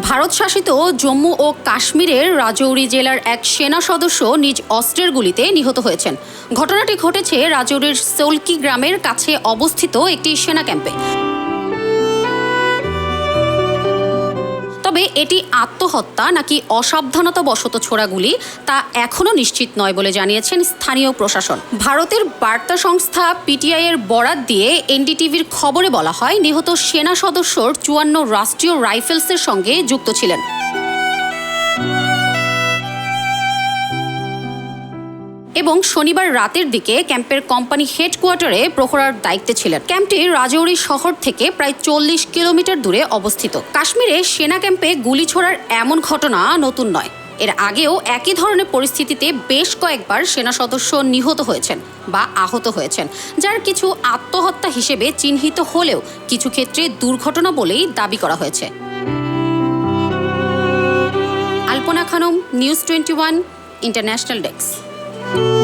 ভারত শাসিত জম্মু ও কাশ্মীরের রাজৌরি জেলার এক সেনা সদস্য নিজ অস্ত্রের গুলিতে নিহত হয়েছেন। ঘটনাটি ঘটেছে রাজৌরির সোলকি গ্রামের কাছে অবস্থিত একটি সেনা ক্যাম্পে। তবে এটি আত্মহত্যা নাকি অসাবধানতাবশত ছোড়া গুলি তা এখনও নিশ্চিত নয় বলে জানিয়েছেন স্থানীয় প্রশাসন। ভারতের বার্তা সংস্থা পিটিআই এর বরাত দিয়ে এনডিটিভির খবরে বলা হয়, নিহত সেনা সদস্যর ৫৪ রাষ্ট্রীয় রাইফেলসের সঙ্গে যুক্ত ছিলেন। এবং শনিবার রাতের দিকে ক্যাম্পের কোম্পানি হেডকোয়ার্টারে প্রহরার দায়িত্বে ছিলেন। ক্যাম্পটি রাজৌরি শহর থেকে প্রায় ৪০ কিলোমিটার দূরে অবস্থিত। কাশ্মীরে সেনা ক্যাম্পে গুলি ছোড়ার এমন ঘটনা নতুন নয়। এর আগেও একই ধরনের পরিস্থিতিতে বেশ কয়েকবার সেনা সদস্য নিহত হয়েছেন বা আহত হয়েছেন, যার কিছু আত্মহত্যা হিসেবে চিহ্নিত হলেও কিছু ক্ষেত্রে দুর্ঘটনা বলেই দাবি করা হয়েছে। আলপনা খানম, নিউজ 21 ইন্টারন্যাশনাল ডেস্ক।